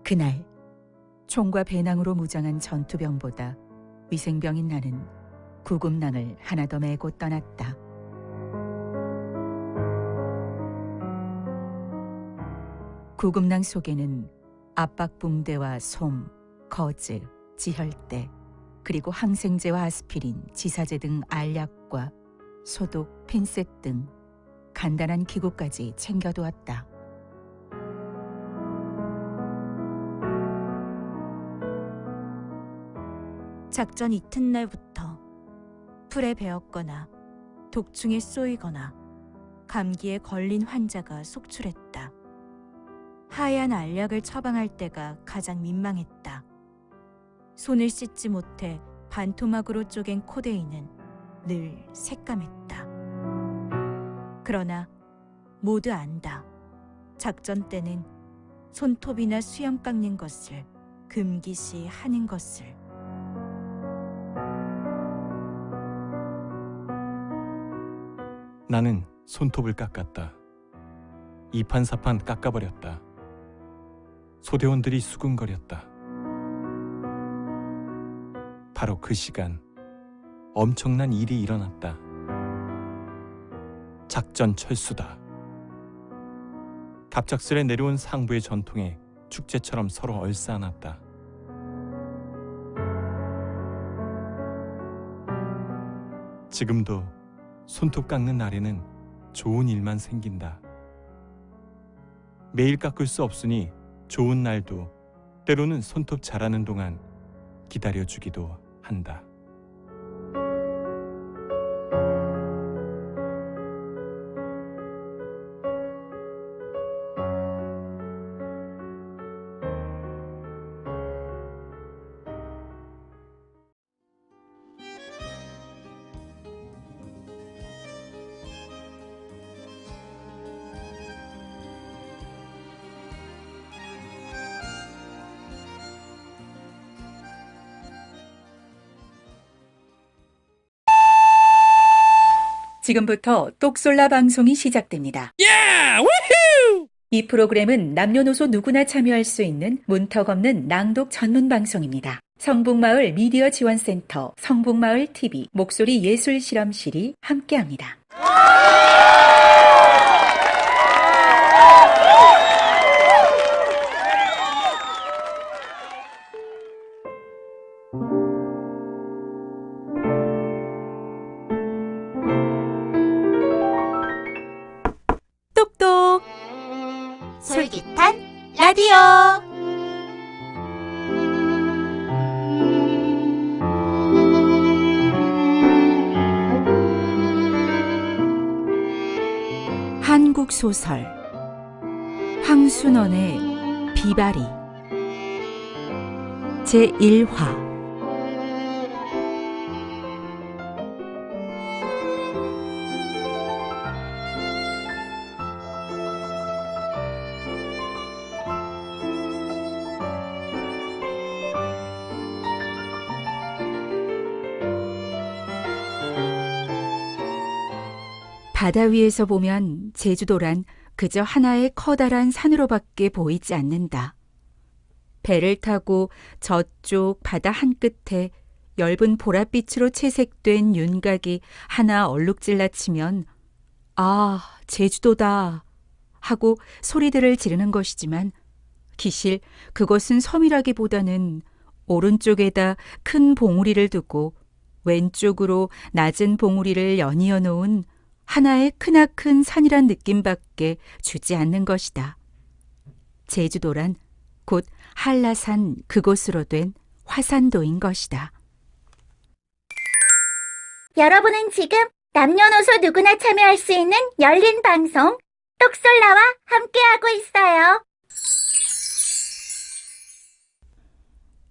그날 총과 배낭으로 무장한 전투병보다 위생병인 나는 구급낭을 하나 더 메고 떠났다. 구급낭 속에는 압박붕대와 솜, 거즈, 지혈대, 그리고 항생제와 아스피린, 지사제 등 알약과 소독, 핀셋 등 간단한 기구까지 챙겨두었다. 작전 이튿날부터 풀에 베었거나 독충에 쏘이거나 감기에 걸린 환자가 속출했다. 하얀 알약을 처방할 때가 가장 민망했다. 손을 씻지 못해 반토막으로 쪼갠 코데이는 늘 새까맸다. 그러나 모두 안다. 작전 때는 손톱이나 수염 깎는 것을 금기시 하는 것을. 나는 손톱을 깎았다. 이판사판 깎아버렸다. 소대원들이 수군거렸다. 바로 그 시간 엄청난 일이 일어났다. 작전 철수다. 갑작스레 내려온 상부의 전통에 축제처럼 서로 얼싸안았다. 지금도 손톱 깎는 날에는 좋은 일만 생긴다. 매일 깎을 수 없으니 좋은 날도 때로는 손톱 자라는 동안 기다려주기도 한다. 지금부터 똑솔라 방송이 시작됩니다. 이 프로그램은 남녀노소 누구나 참여할 수 있는 문턱 없는 낭독 전문 방송입니다. 성북마을 미디어 지원센터, 성북마을 TV, 목소리 예술 실험실이 함께합니다. 똑똑 솔깃한 라디오. 한국 소설 황순원의 비바리 제1화. 바다 위에서 보면 제주도란 그저 하나의 커다란 산으로밖에 보이지 않는다. 배를 타고 저쪽 바다 한끝에 엷은 보랏빛으로 채색된 윤곽이 하나 얼룩질라 치면 아, 제주도다 하고 소리들을 지르는 것이지만 기실 그것은 섬이라기보다는 오른쪽에다 큰 봉우리를 두고 왼쪽으로 낮은 봉우리를 연이어 놓은 하나의 크나큰 산이란 느낌밖에 주지 않는 것이다. 제주도란 곧 한라산 그곳으로 된 화산도인 것이다. 여러분은 지금 남녀노소 누구나 참여할 수 있는 열린 방송 똑솔라와 함께하고 있어요.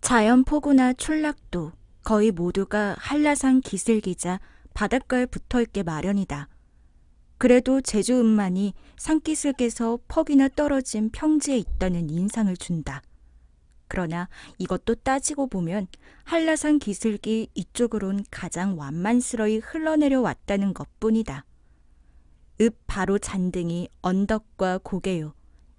자연포구나 촌락도 거의 모두가 한라산 기슭이자 바닷가에 붙어있게 마련이다. 그래도 제주읍만이 산기슭에서 퍽이나 떨어진 평지에 있다는 인상을 준다. 그러나 이것도 따지고 보면 한라산 기슭이 이쪽으론 가장 완만스러이 흘러내려 왔다는 것뿐이다. 읍 바로 잔등이 언덕과 고개요.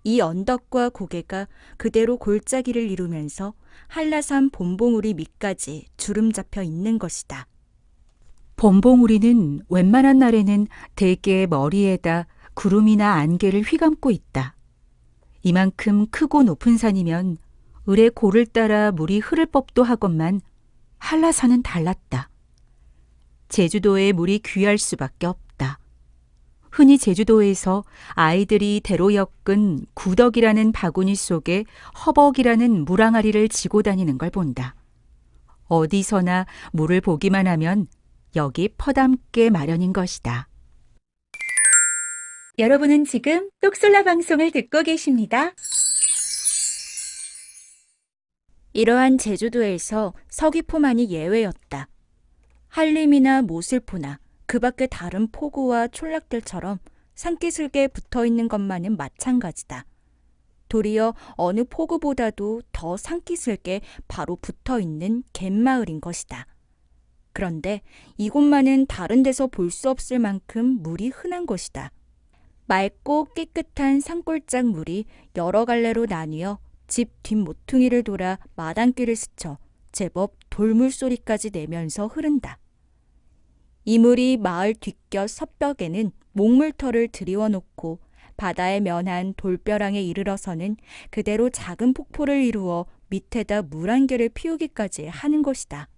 이 언덕과 고개가 그대로 골짜기를 이루면서 한라산 봄봉우리 밑까지 주름 잡혀 있는 것이다. 봄봉우리는 웬만한 날에는 대개 머리에다 구름이나 안개를 휘감고 있다. 이만큼 크고 높은 산이면 을의 고를 따라 물이 흐를 법도 하건만 한라산은 달랐다. 제주도에 물이 귀할 수밖에 없다. 흔히 제주도에서 아이들이 대로 엮은 구덕이라는 바구니 속에 허벅이라는 물항아리를 지고 다니는 걸 본다. 어디서나 물을 보기만 하면 여기 퍼담게 마련인 것이다. 여러분은 지금 똑솔라 방송을 듣고 계십니다. 이러한 제주도에서 서귀포만이 예외였다. 한림이나 모슬포나 그 밖의 다른 포구와 촌락들처럼 산기슭에 붙어있는 것만은 마찬가지다. 도리어 어느 포구보다도 더 산기슭에 바로 붙어있는 갯마을인 것이다. 그런데 이곳만은 다른 데서 볼 수 없을 만큼 물이 흔한 것이다. 맑고 깨끗한 산골짝 물이 여러 갈래로 나뉘어 집 뒷모퉁이를 돌아 마당길을 스쳐 제법 돌물소리까지 내면서 흐른다. 이 물이 마을 뒷곁 섭벽에는 목물터를 들이워놓고 바다에 면한 돌벼랑에 이르러서는 그대로 작은 폭포를 이루어 밑에다 물 한 개를 피우기까지 하는 것이다.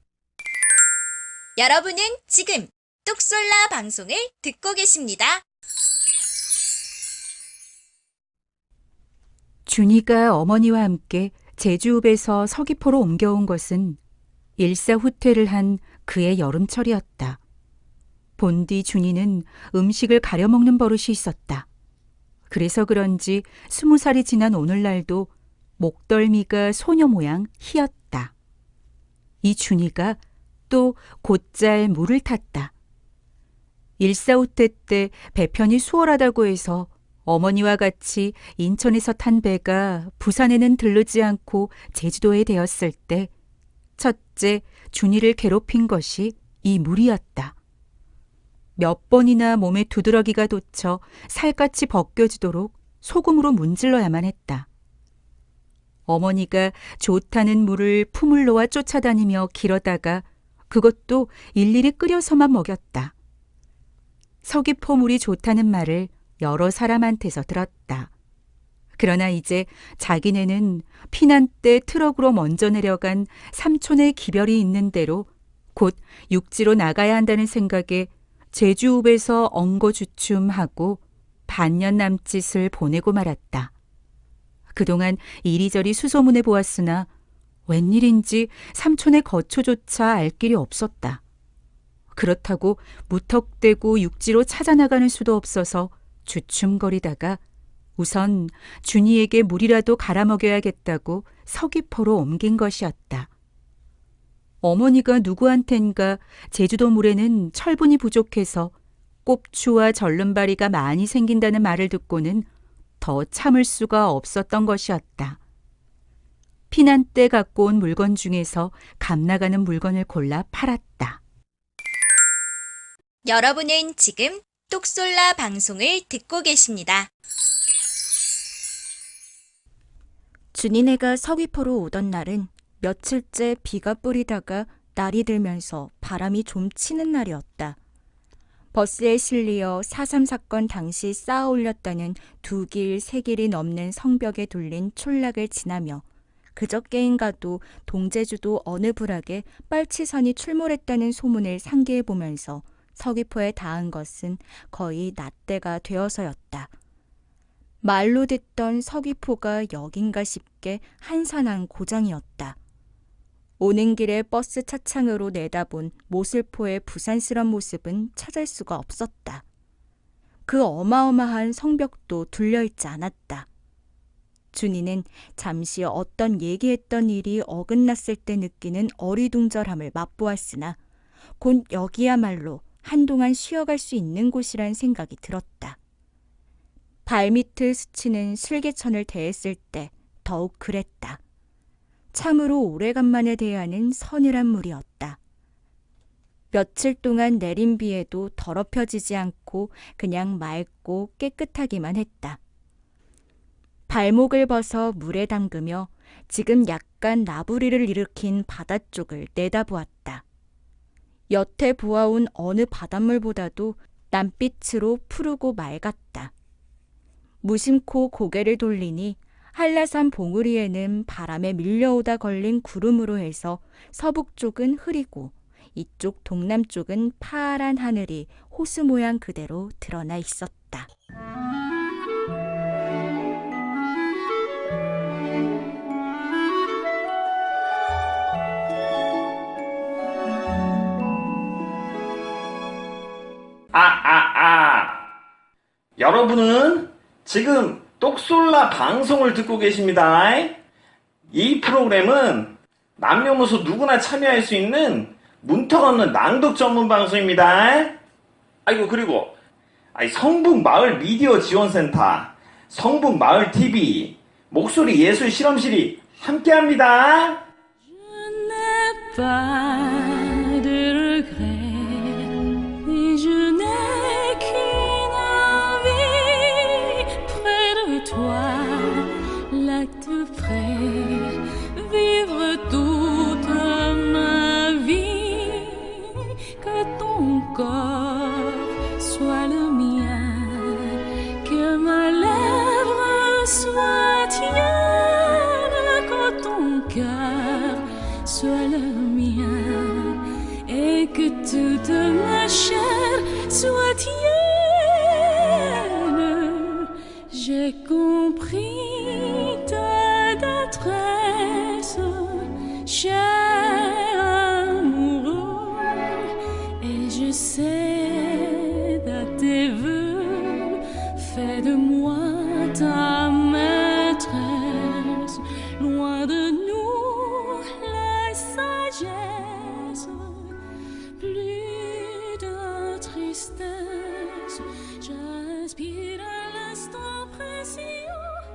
여러분은 지금 똑솔라 방송을 듣고 계십니다. 준이가 어머니와 함께 제주읍에서 서귀포로 옮겨온 것은 일사후퇴를 한 그의 여름철이었다. 본디 준이는 음식을 가려먹는 버릇이 있었다. 그래서 그런지 20살이 지난 오늘날도 목덜미가 소녀 모양 희었다. 이 준이가 또 곧잘 물을 탔다. 일사후퇴 때 배편이 수월하다고 해서 어머니와 같이 인천에서 탄 배가 부산에는 들르지 않고 제주도에 대었을 때 첫째 준이를 괴롭힌 것이 이 물이었다. 몇 번이나 몸에 두드러기가 돋쳐 살갗이 벗겨지도록 소금으로 문질러야만 했다. 어머니가 좋다는 물을 품을 놓아 쫓아다니며 길어다가 그것도 일일이 끓여서만 먹였다. 서귀포 물이 좋다는 말을 여러 사람한테서 들었다. 그러나 이제 자기네는 피난 때 트럭으로 먼저 내려간 삼촌의 기별이 있는 대로 곧 육지로 나가야 한다는 생각에 제주읍에서 엉거주춤하고 반년 남짓을 보내고 말았다. 그동안 이리저리 수소문해 보았으나 웬일인지 삼촌의 거처조차 알 길이 없었다. 그렇다고 무턱대고 육지로 찾아나가는 수도 없어서 주춤거리다가 우선 준이에게 물이라도 갈아먹여야겠다고 서귀포로 옮긴 것이었다. 어머니가 누구한텐가 제주도 물에는 철분이 부족해서 꼽추와 절름발이가 많이 생긴다는 말을 듣고는 더 참을 수가 없었던 것이었다. 피난 때 갖고 온 물건 중에서 값나가는 물건을 골라 팔았다. 여러분은 지금 똑솔라 방송을 듣고 계십니다. 준이네가 서귀포로 오던 날은 며칠째 비가 뿌리다가 날이 들면서 바람이 좀 치는 날이었다. 버스에 실리어 4.3 사건 당시 쌓아 올렸다는 2길, 3길이 넘는 성벽에 둘린 촌락을 지나며 그저께인가도 동제주도 어느 부락에 빨치산이 출몰했다는 소문을 상기해보면서 서귀포에 닿은 것은 거의 낮때가 되어서였다. 말로 듣던 서귀포가 여긴가 싶게 한산한 고장이었다. 오는 길에 버스 차창으로 내다본 모슬포의 부산스런 모습은 찾을 수가 없었다. 그 어마어마한 성벽도 둘려있지 않았다. 준이는 잠시 어떤 얘기했던 일이 어긋났을 때 느끼는 어리둥절함을 맛보았으나 곧 여기야말로 한동안 쉬어갈 수 있는 곳이란 생각이 들었다. 발밑을 스치는 슬개천을 대했을 때 더욱 그랬다. 참으로 오래간만에 대하는 서늘한 물이었다. 며칠 동안 내린 비에도 더럽혀지지 않고 그냥 맑고 깨끗하기만 했다. 발목을 벗어 물에 담그며 지금 약간 나부리를 일으킨 바다 쪽을 내다보았다. 여태 보아온 어느 바닷물보다도 남빛으로 푸르고 맑았다. 무심코 고개를 돌리니 한라산 봉우리에는 바람에 밀려오다 걸린 구름으로 해서 서북 쪽은 흐리고 이쪽 동남쪽은 파란 하늘이 호수 모양 그대로 드러나 있었다. 여러분은 지금 똑솔라 방송을 듣고 계십니다. 이 프로그램은 남녀노소 누구나 참여할 수 있는 문턱 없는 낭독 전문 방송입니다. 그리고 성북마을 미디어 지원센터, 성북마을TV, 목소리 예술 실험실이 함께합니다. Sois le mien et que toute ma chair soit tienne. J'ai compris ta détresse, cher amoureux, et je cède à tes vœux. Fais de moi ta maîtresse, loin de nous. Plus de tristesse, j'aspire à l'instant précis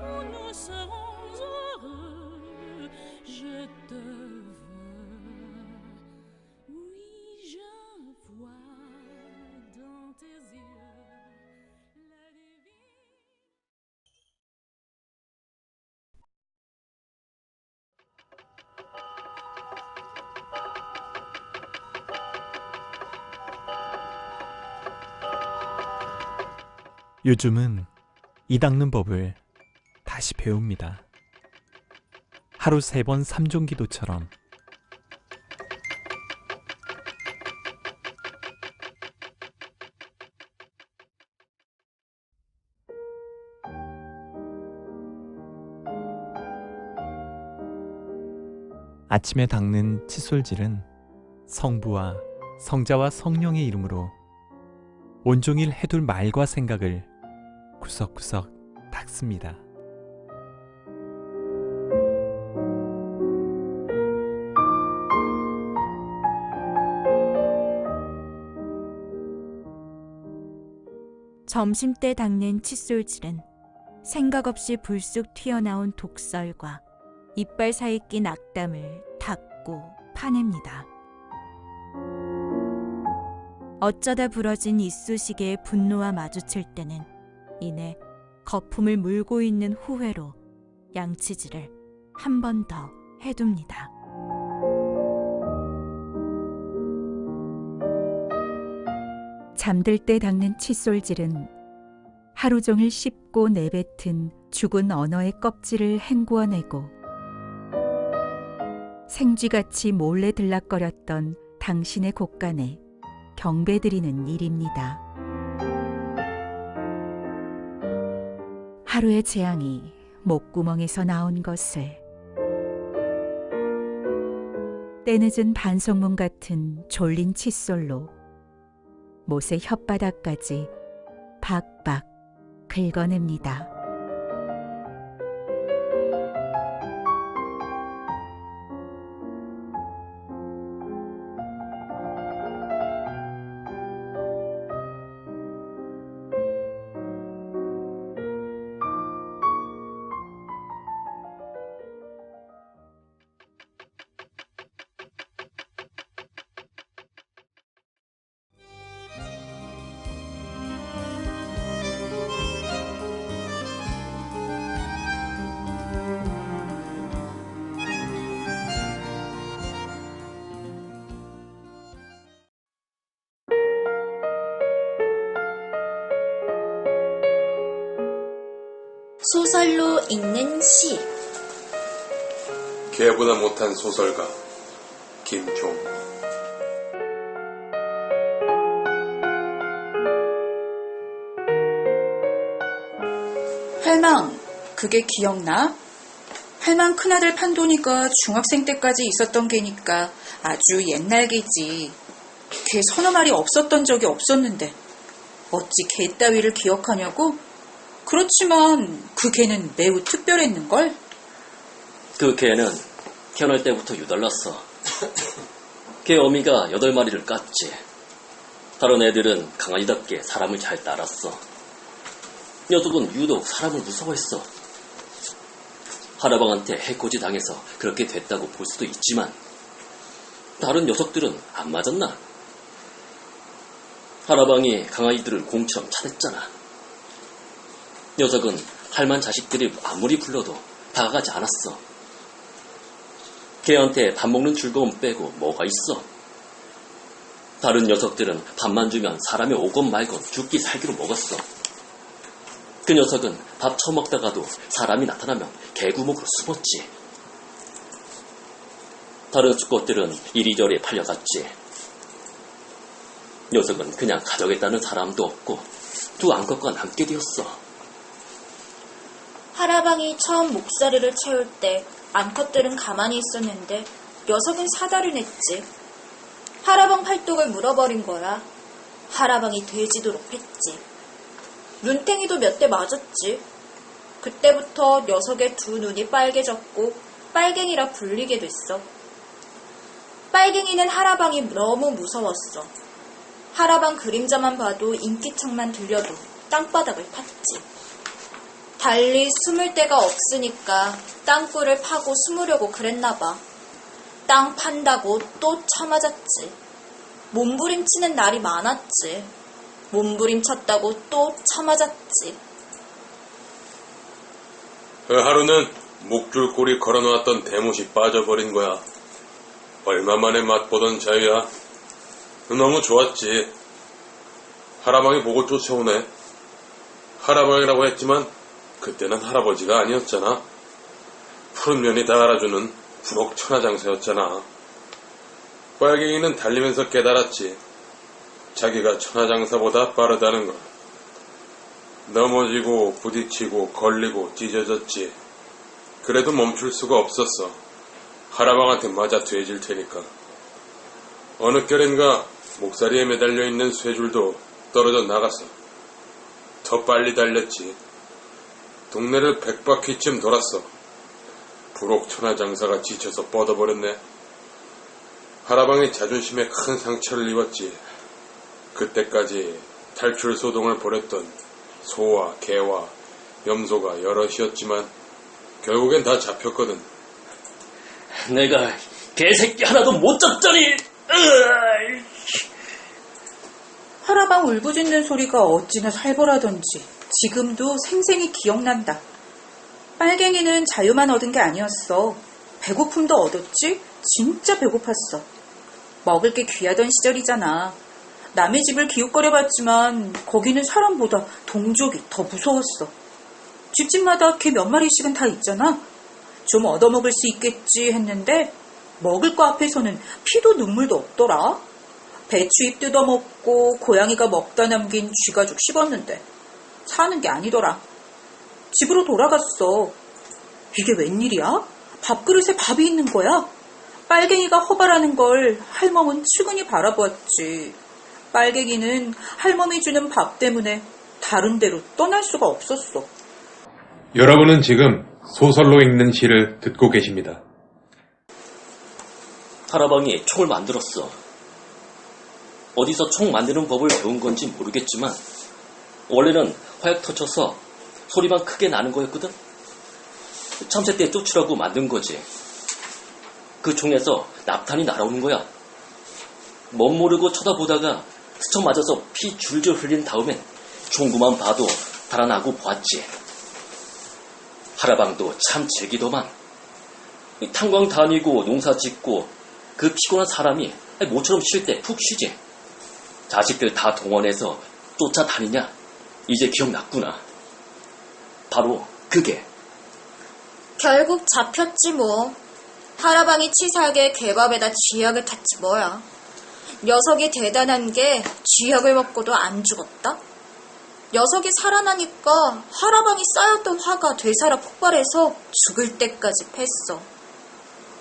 où nous serons heureux. Je te veux, oui, je vois dans tes yeux la divine. 요즘은 이 닦는 법을 다시 배웁니다. 하루 3번 3종 기도처럼. 아침에 닦는 칫솔질은 성부와 성자와 성령의 이름으로 온종일 해둘 말과 생각을 구석구석 닦습니다. 점심때 닦는 칫솔질은 생각 없이 불쑥 튀어나온 독설과 이빨 사이 낀 악담을 닦고 파냅니다. 어쩌다 부러진 이쑤시개의 분노와 마주칠 때는 이내 거품을 물고 있는 후회로 양치질을 한 번 더 해둡니다. 잠들 때 닦는 칫솔질은 하루 종일 씹고 내뱉은 죽은 언어의 껍질을 헹구어내고 생쥐같이 몰래 들락거렸던 당신의 곳간에 경배드리는 일입니다. 하루의 재앙이 목구멍에서 나온 것을 때늦은 반성문 같은 졸린 칫솔로 못의 혓바닥까지 박박 긁어냅니다. 소설로 읽는 시. 개보다 못한 소설가 김종. 할망, 그게 기억나? 할망 큰아들 판도니가 중학생 때까지 있었던 개니까 아주 옛날 개지. 개 서너 마리 없었던 적이 없었는데 어찌 개 따위를 기억하냐고? 그렇지만 그 개는 매우 특별했는걸? 그 개는 태어날 때부터 유달랐어. 개 어미가 8마리를 깠지. 다른 애들은 강아지답게 사람을 잘 따랐어. 녀석은 유독 사람을 무서워했어. 하라방한테 해코지 당해서 그렇게 됐다고 볼 수도 있지만 다른 녀석들은 안 맞았나? 하라방이 강아지들을 공처럼 차댔잖아. 녀석은 할만 자식들이 아무리 불러도 다가가지 않았어. 걔한테 밥 먹는 즐거움 빼고 뭐가 있어? 다른 녀석들은 밥만 주면 사람이 오건 말건 죽기 살기로 먹었어. 그 녀석은 밥 처먹다가도 사람이 나타나면 개구멍으로 숨었지. 다른 수컷들은 이리저리 팔려갔지. 녀석은 그냥 가져겠다는 사람도 없고 두 암컷과 남게 되었어. 하라방이 처음 목살이를 채울 때 암컷들은 가만히 있었는데 녀석은 사다를 냈지. 하라방 팔뚝을 물어버린 거야. 하라방이 돼지도록 했지. 눈탱이도 몇 대 맞았지. 그때부터 녀석의 두 눈이 빨개졌고 빨갱이라 불리게 됐어. 빨갱이는 하라방이 너무 무서웠어. 하라방 그림자만 봐도 인기척만 들려도 땅바닥을 팠지. 달리 숨을 데가 없으니까 땅굴을 파고 숨으려고 그랬나봐. 땅 판다고 또 쳐맞았지. 몸부림치는 날이 많았지. 몸부림쳤다고 또 쳐맞았지. 그 하루는 목줄꼬리 걸어놓았던 대못이 빠져버린 거야. 얼마 만에 맛보던 자유야. 너무 좋았지. 하라방이 보고 쫓아오네. 하라방이라고 했지만 그때는 할아버지가 아니었잖아. 푸른 면이 다 알아주는 부록 천하장사였잖아. 빨갱이는 달리면서 깨달았지. 자기가 천하장사보다 빠르다는 걸. 넘어지고 부딪히고 걸리고 찢어졌지. 그래도 멈출 수가 없었어. 하라방한테 맞아 돼질 테니까. 어느 결인가 목사리에 매달려 있는 쇠줄도 떨어져 나갔어. 더 빨리 달렸지. 동네를 100바퀴쯤 돌았어. 부록 천하장사가 지쳐서 뻗어버렸네. 하라방이 자존심에 큰 상처를 입었지. 그때까지 탈출 소동을 벌였던 소와 개와 염소가 여럿이었지만 결국엔 다 잡혔거든. 내가 개새끼 하나도 못 잡자니. 하라방 울부짖는 소리가 어찌나 살벌하던지 지금도 생생히 기억난다. 빨갱이는 자유만 얻은 게 아니었어. 배고픔도 얻었지? 진짜 배고팠어. 먹을 게 귀하던 시절이잖아. 남의 집을 기웃거려봤지만 거기는 사람보다 동족이 더 무서웠어. 집집마다 개 몇 마리씩은 다 있잖아. 좀 얻어먹을 수 있겠지 했는데 먹을 거 앞에서는 피도 눈물도 없더라. 배추잎 뜯어먹고 고양이가 먹다 남긴 쥐가죽 씹었는데 사는 게 아니더라. 집으로 돌아갔어. 이게 웬일이야? 밥그릇에 밥이 있는 거야? 빨갱이가 허발하는 걸 할멈은 측은히 바라보았지. 빨갱이는 할멈이 주는 밥 때문에 다른 데로 떠날 수가 없었어. 여러분은 지금 소설로 읽는 시를 듣고 계십니다. 하라방이 총을 만들었어. 어디서 총 만드는 법을 배운 건지 모르겠지만 원래는 화약 터쳐서 소리만 크게 나는 거였거든. 참새 때 쫓으라고 만든 거지. 그 총에서 납탄이 날아오는 거야. 멋 모르고 쳐다보다가 스쳐 맞아서 피 줄줄 흘린 다음엔 총구만 봐도 달아나고 보았지. 하라방도 참 즐기더만. 탄광 다니고 농사 짓고 그 피곤한 사람이 모처럼 쉴 때 푹 쉬지. 자식들 다 동원해서 쫓아다니냐? 이제 기억났구나. 바로 그게. 결국 잡혔지 뭐. 하라방이 치사하게 개밥에다 쥐약을 탔지 뭐야. 녀석이 대단한 게 쥐약을 먹고도 안 죽었다? 녀석이 살아나니까 하라방이 쌓였던 화가 되살아 폭발해서 죽을 때까지 팼어.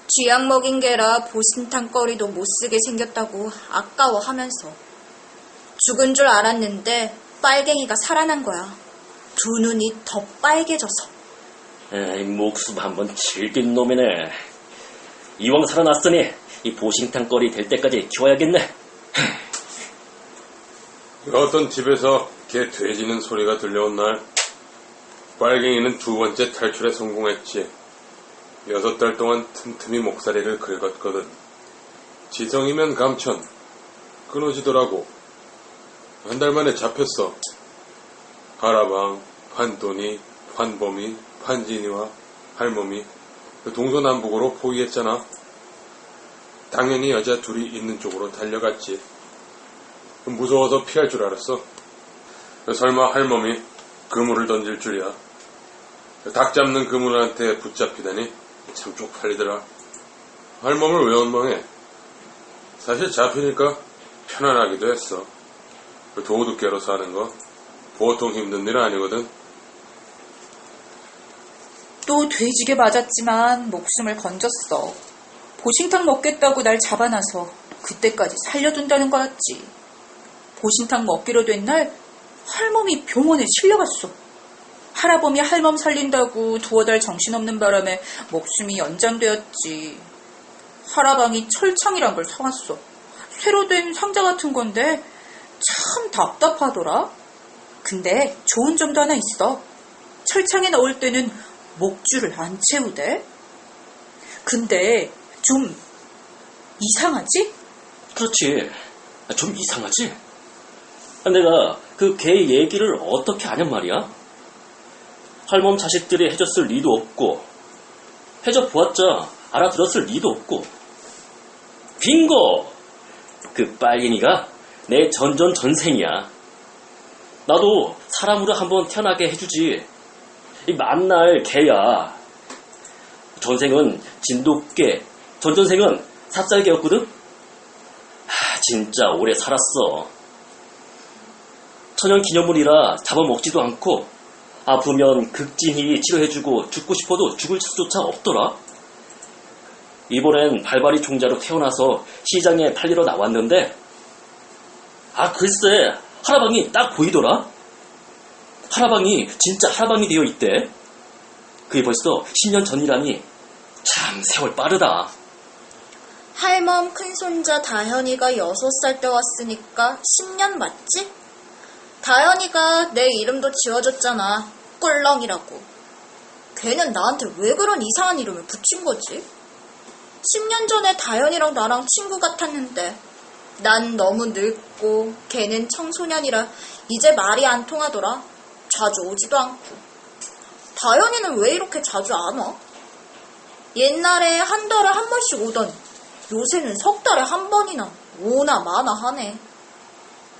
쥐약 먹인 게라 보신탕거리도 못쓰게 생겼다고 아까워하면서. 죽은 줄 알았는데 빨갱이가 살아난 거야. 두 눈이 더 빨개져서. 에이, 목숨 한번 즐긴 놈이네. 이왕 살아났으니 이 보신탕거리 될 때까지 키워야겠네. 어떤 집에서 개 돼지는 소리가 들려온 날, 빨갱이는 두 번째 탈출에 성공했지. 6달 동안 틈틈이 목살이를 긁었거든. 지성이면 감천, 끊어지더라고. 한 달 만에 잡혔어. 하라방, 판돈이, 판범이, 판진이와 할멈이 동서남북으로 포위했잖아. 당연히 여자 둘이 있는 쪽으로 달려갔지. 무서워서 피할 줄 알았어. 설마 할멈이 그물을 던질 줄이야. 닭 잡는 그물한테 붙잡히다니 참 쪽팔리더라. 할멈을 왜 원망해? 사실 잡히니까 편안하기도 했어. 도둑개로 사는 거 보통 힘든 일 아니거든. 또 돼지게 맞았지만 목숨을 건졌어. 보신탕 먹겠다고 날 잡아놔서 그때까지 살려둔다는 거였지. 보신탕 먹기로 된 날 할멈이 병원에 실려갔어. 할아범이 할멈 살린다고 두어 달 정신없는 바람에 목숨이 연장되었지. 할아방이 철창이란 걸 사왔어. 새로 된 상자 같은 건데 참 답답하더라. 근데 좋은 점도 하나 있어. 철창에 넣을 때는 목줄을 안 채우대. 근데 좀 이상하지? 그렇지. 좀 이상하지? 내가 그 개 얘기를 어떻게 아냔 말이야? 할멈 자식들이 해줬을 리도 없고, 해줘보았자 알아들었을 리도 없고. 빙고! 그 빨갱이가 내 전생이야. 나도 사람으로 한번 태어나게 해주지. 이 만날 개야. 전생은 진돗개, 전전생은 삽살개였거든? 진짜 오래 살았어. 천연기념물이라 잡아먹지도 않고, 아프면 극진히 치료해주고 죽고 싶어도 죽을 수조차 없더라. 이번엔 발발이 종자로 태어나서 시장에 팔리러 나왔는데, 글쎄, 하라방이 딱 보이더라. 하라방이 진짜 하라방이 되어 있대. 그게 벌써 10년 전이라니 참 세월 빠르다. 할멈 큰손자 다현이가 6살 때 왔으니까 10년 맞지? 다현이가 내 이름도 지어줬잖아. 꿀렁이라고. 걔는 나한테 왜 그런 이상한 이름을 붙인 거지? 10년 전에 다현이랑 나랑 친구 같았는데 난 너무 늙고 걔는 청소년이라 이제 말이 안 통하더라. 자주 오지도 않고. 다현이는 왜 이렇게 자주 안 와? 옛날에 한 달에 한 번씩 오던 요새는 석 달에 한 번이나 오나 마나 하네.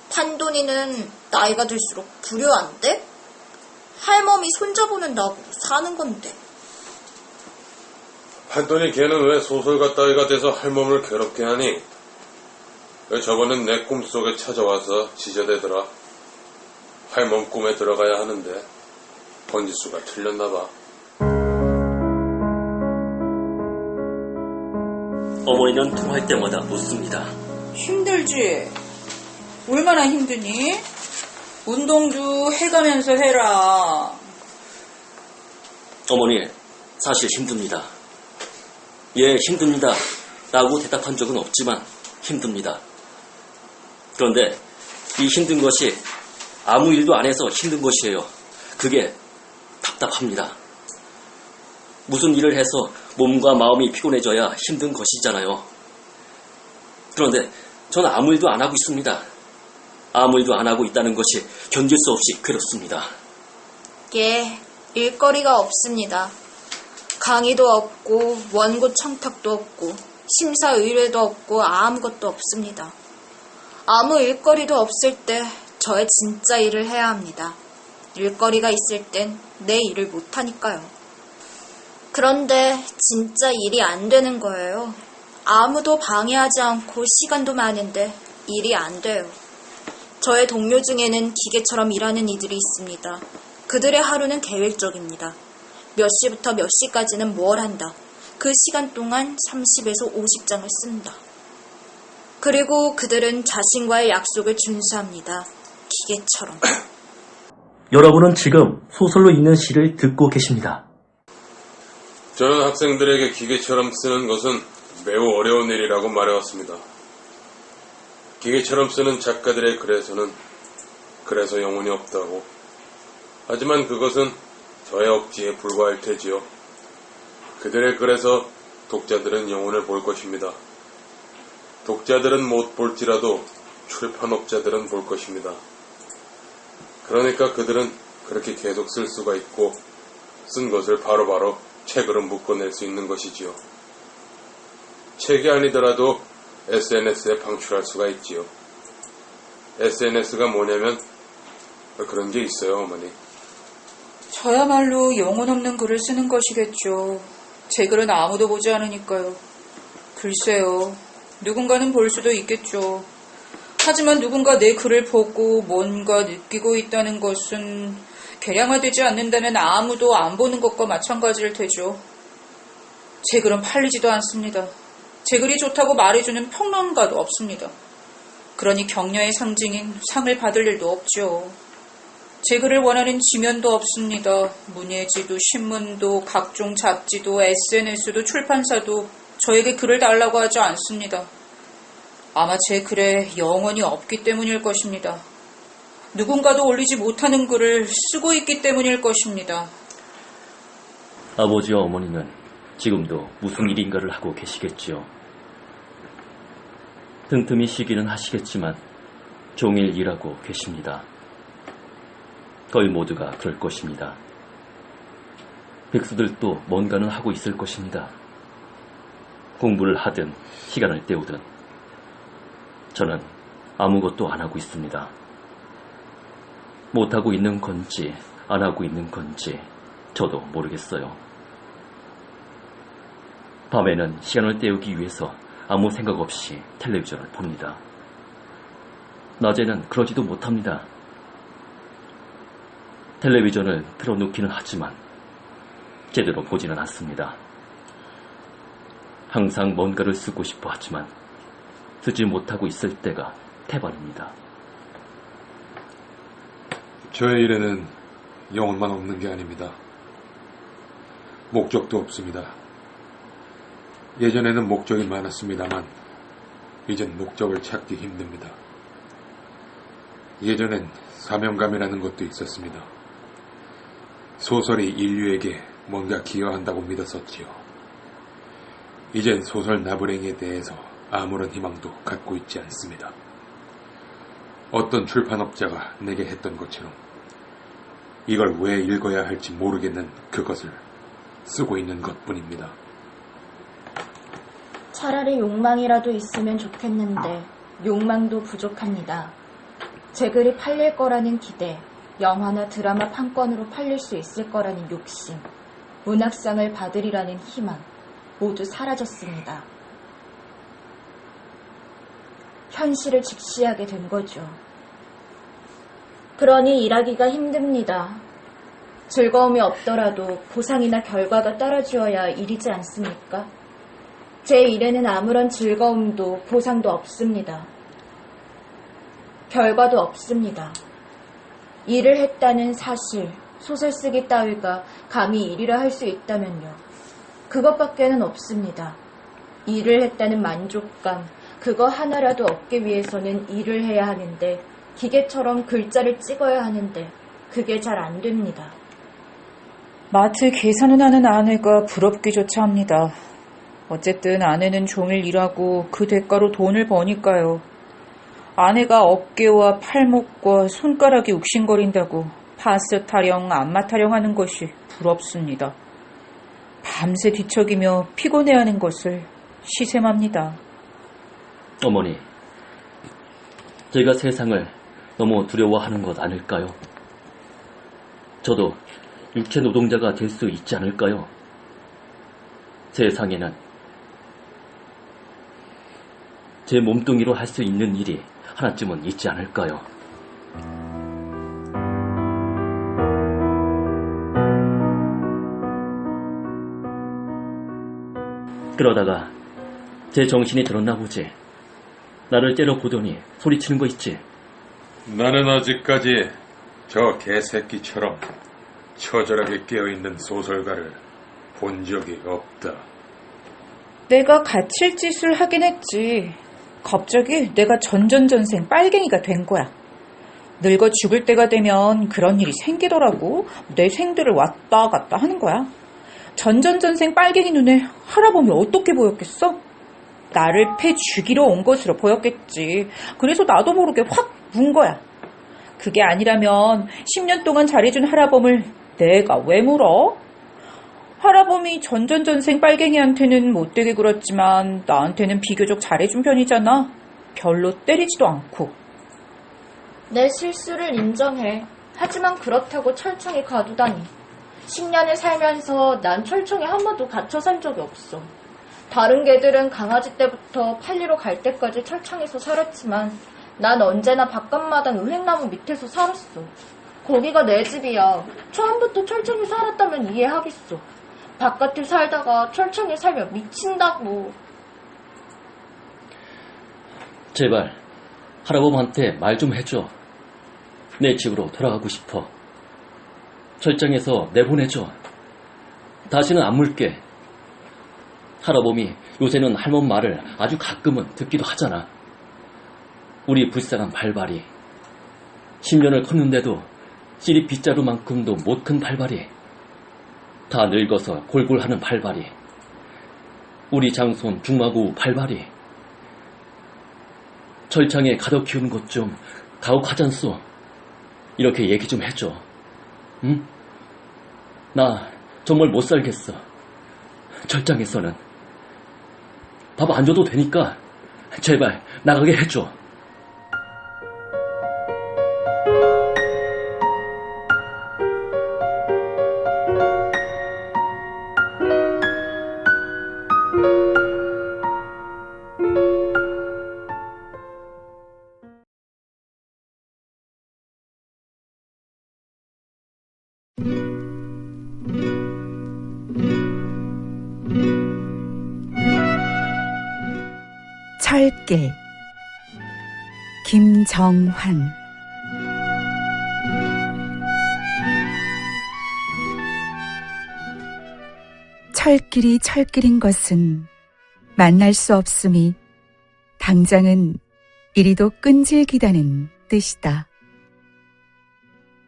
판돈이는 나이가 들수록 불효한데? 할멈이 손자보는 나보고 사는 건데. 판돈이 걔는 왜 소설 갖다이가 돼서 할멈을 괴롭게 하니? 왜 저번엔 내 꿈속에 찾아와서 지저대더라. 할멈 꿈에 들어가야 하는데 번지수가 틀렸나봐. 어머니는 통화할 때마다 묻습니다. 힘들지? 얼마나 힘드니? 운동도 해가면서 해라. 어머니, 사실 힘듭니다. 예, 힘듭니다. 라고 대답한 적은 없지만 힘듭니다. 그런데 이 힘든 것이 아무 일도 안 해서 힘든 것이에요. 그게 답답합니다. 무슨 일을 해서 몸과 마음이 피곤해져야 힘든 것이잖아요. 그런데 저는 아무 일도 안 하고 있습니다. 아무 일도 안 하고 있다는 것이 견딜 수 없이 괴롭습니다. 예, 일거리가 없습니다. 강의도 없고 원고 청탁도 없고 심사의뢰도 없고 아무것도 없습니다. 아무 일거리도 없을 때 저의 진짜 일을 해야 합니다. 일거리가 있을 땐 내 일을 못하니까요. 그런데 진짜 일이 안 되는 거예요. 아무도 방해하지 않고 시간도 많은데 일이 안 돼요. 저의 동료 중에는 기계처럼 일하는 이들이 있습니다. 그들의 하루는 계획적입니다. 몇 시부터 몇 시까지는 뭘 한다. 그 시간 동안 30에서 50장을 쓴다. 그리고 그들은 자신과의 약속을 준수합니다. 기계처럼. 여러분은 지금 소설로 읽는 시를 듣고 계십니다. 저는 학생들에게 기계처럼 쓰는 것은 매우 어려운 일이라고 말해왔습니다. 기계처럼 쓰는 작가들의 글에서는 그래서 영혼이 없다고. 하지만 그것은 저의 억지에 불과할 테지요. 그들의 글에서 독자들은 영혼을 볼 것입니다. 독자들은 못 볼지라도 출판업자들은 볼 것입니다. 그러니까 그들은 그렇게 계속 쓸 수가 있고 쓴 것을 바로바로 책으로 묶어낼 수 있는 것이지요. 책이 아니더라도 SNS에 방출할 수가 있지요. SNS가 뭐냐면 그런 게 있어요, 어머니. 저야말로 영혼 없는 글을 쓰는 것이겠죠. 제 글은 아무도 보지 않으니까요. 글쎄요. 누군가는 볼 수도 있겠죠. 하지만 누군가 내 글을 보고 뭔가 느끼고 있다는 것은 계량화되지 않는다면 아무도 안 보는 것과 마찬가지일 테죠. 제 글은 팔리지도 않습니다. 제 글이 좋다고 말해주는 평론가도 없습니다. 그러니 격려의 상징인 상을 받을 일도 없죠. 제 글을 원하는 지면도 없습니다. 문예지도 신문도 각종 잡지도 SNS도 출판사도 저에게 글을 달라고 하지 않습니다. 아마 제 글에 영혼이 없기 때문일 것입니다. 누군가도 올리지 못하는 글을 쓰고 있기 때문일 것입니다. 아버지와 어머니는 지금도 무슨 일인가를 하고 계시겠지요. 틈틈이 쉬기는 하시겠지만 종일 일하고 계십니다. 거의 모두가 그럴 것입니다. 백수들도 뭔가는 하고 있을 것입니다. 공부를 하든 시간을 때우든 저는 아무것도 안 하고 있습니다. 못하고 있는 건지 안 하고 있는 건지 저도 모르겠어요. 밤에는 시간을 때우기 위해서 아무 생각 없이 텔레비전을 봅니다. 낮에는 그러지도 못합니다. 텔레비전을 틀어놓기는 하지만 제대로 보지는 않습니다. 항상 뭔가를 쓰고 싶어 하지만 쓰지 못하고 있을 때가 태반입니다. 저의 일에는 영혼만 없는 게 아닙니다. 목적도 없습니다. 예전에는 목적이 많았습니다만 이젠 목적을 찾기 힘듭니다. 예전엔 사명감이라는 것도 있었습니다. 소설이 인류에게 뭔가 기여한다고 믿었었지요. 이젠 소설 나부랭이에 대해서 아무런 희망도 갖고 있지 않습니다. 어떤 출판업자가 내게 했던 것처럼 이걸 왜 읽어야 할지 모르겠는 그것을 쓰고 있는 것뿐입니다. 차라리 욕망이라도 있으면 좋겠는데 욕망도 부족합니다. 제 글이 팔릴 거라는 기대, 영화나 드라마 판권으로 팔릴 수 있을 거라는 욕심, 문학상을 받으리라는 희망 모두 사라졌습니다. 현실을 직시하게 된 거죠. 그러니 일하기가 힘듭니다. 즐거움이 없더라도 보상이나 결과가 따라주어야 일이지 않습니까? 제 일에는 아무런 즐거움도 보상도 없습니다. 결과도 없습니다. 일을 했다는 사실, 소설 쓰기 따위가 감히 일이라 할 수 있다면요. 그것밖에는 없습니다. 일을 했다는 만족감, 그거 하나라도 얻기 위해서는 일을 해야 하는데 기계처럼 글자를 찍어야 하는데 그게 잘 안 됩니다. 마트 계산을 하는 아내가 부럽기조차 합니다. 어쨌든 아내는 종일 일하고 그 대가로 돈을 버니까요. 아내가 어깨와 팔목과 손가락이 욱신거린다고 파스 타령, 안마 타령하는 것이 부럽습니다. 밤새 뒤척이며 피곤해하는 것을 시샘합니다. 어머니, 제가 세상을 너무 두려워하는 것 아닐까요? 저도 육체 노동자가 될 수 있지 않을까요? 세상에는 제 몸뚱이로 할 수 있는 일이 하나쯤은 있지 않을까요? 그러다가 제 정신이 들었나 보지. 나를 째려보더니 소리치는 거 있지. 나는 아직까지 저 개새끼처럼 처절하게 깨어있는 소설가를 본 적이 없다. 내가 갇힐 짓을 하긴 했지. 갑자기 내가 전전전생 빨갱이가 된 거야. 늙어 죽을 때가 되면 그런 일이 생기더라고. 내 생들을 왔다 갔다 하는 거야. 전전전생 빨갱이 눈에 할아범이 어떻게 보였겠어? 나를 패 죽이러 온 것으로 보였겠지. 그래서 나도 모르게 확 문 거야. 그게 아니라면 10년 동안 잘해준 할아범을 내가 왜 물어? 할아범이 전전전생 빨갱이한테는 못되게 굴었지만 나한테는 비교적 잘해준 편이잖아. 별로 때리지도 않고. 내 실수를 인정해. 하지만 그렇다고 철청에 가두다니. 10년을 살면서 난 철청에 한 번도 갇혀 산 적이 없어. 다른 개들은 강아지 때부터 팔리로 갈 때까지 철청에서 살았지만 난 언제나 바깥마당 은행나무 밑에서 살았어. 거기가 내 집이야. 처음부터 철청에 살았다면 이해하겠어. 바깥에 살다가 철청에 살면 미친다고. 제발 할아범한테 말 좀 해줘. 내 집으로 돌아가고 싶어. 철장에서 내보내줘. 다시는 안 물게. 할아범이 요새는 할멈 말을 아주 가끔은 듣기도 하잖아. 우리 불쌍한 발발이. 10년을 컸는데도 씨리 빗자루만큼도 못 큰 발발이. 다 늙어서 골골하는 발발이. 우리 장손 중마고 발발이. 철창에 가둬 키우는 것 좀 가혹하잖소. 이렇게 얘기 좀 해줘. 응? 나 정말 못 살겠어. 철장에서는. 밥 안 줘도 되니까 제발 나가게 해줘. 철길. 김정환. 철길이 철길인 것은 만날 수 없음이 당장은 이리도 끈질기다는 뜻이다.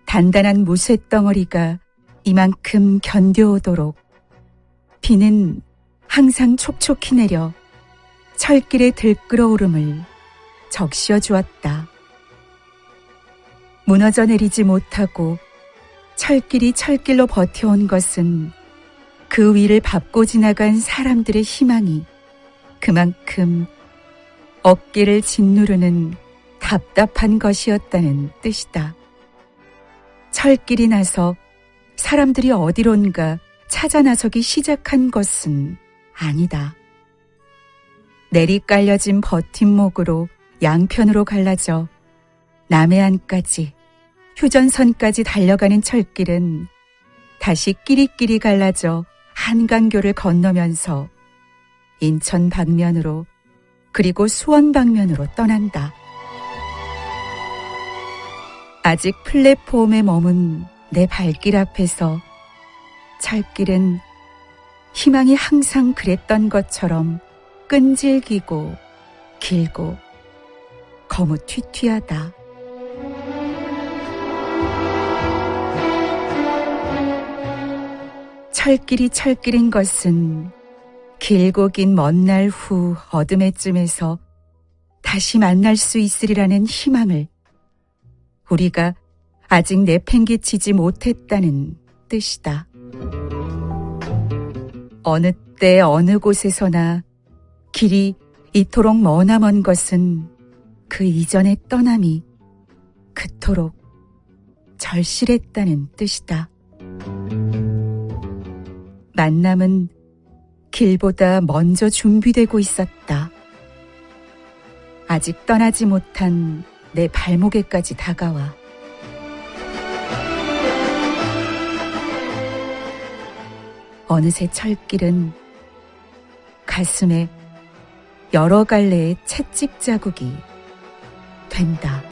단단한 무쇠덩어리가 이만큼 견뎌오도록 비는 항상 촉촉히 내려 철길의 들끓어오름을 적시어 주었다. 무너져 내리지 못하고 철길이 철길로 버텨온 것은 그 위를 밟고 지나간 사람들의 희망이 그만큼 어깨를 짓누르는 답답한 것이었다는 뜻이다. 철길이 나서 사람들이 어디론가 찾아 나서기 시작한 것은 아니다. 내리깔려진 버팀목으로 양편으로 갈라져 남해안까지 휴전선까지 달려가는 철길은 다시 끼리끼리 갈라져 한강교를 건너면서 인천 방면으로 그리고 수원 방면으로 떠난다. 아직 플랫폼에 머문 내 발길 앞에서 철길은 희망이 항상 그랬던 것처럼 끈질기고 길고 거무튀튀하다. 철길이 철길인 것은 길고 긴 먼 날 후 어둠에쯤에서 다시 만날 수 있으리라는 희망을 우리가 아직 내팽개치지 못했다는 뜻이다. 어느 때 어느 곳에서나 길이 이토록 머나먼 것은 그 이전의 떠남이 그토록 절실했다는 뜻이다. 만남은 길보다 먼저 준비되고 있었다. 아직 떠나지 못한 내 발목에까지 다가와. 어느새 철길은 가슴에 여러 갈래의 채찍 자국이 된다.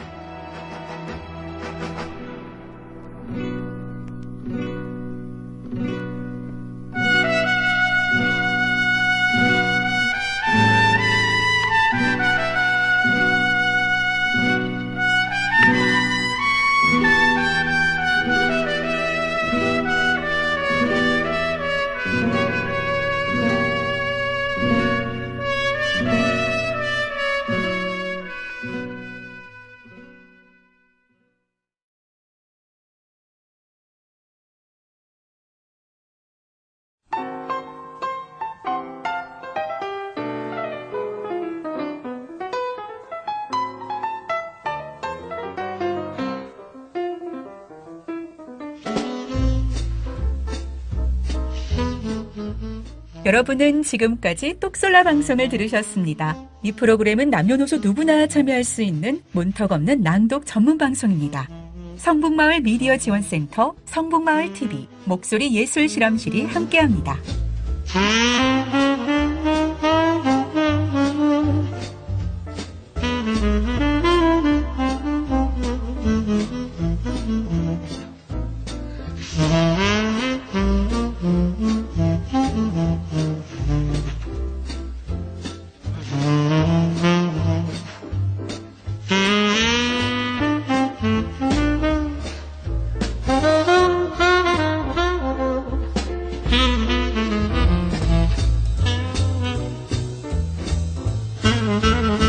여러분은 지금까지 똑솔라 방송을 들으셨습니다. 이 프로그램은 남녀노소 누구나 참여할 수 있는 문턱 없는 낭독 전문 방송입니다. 성북마을 미디어 지원센터, 성북마을TV, 목소리 예술 실험실이 함께합니다. Thank you.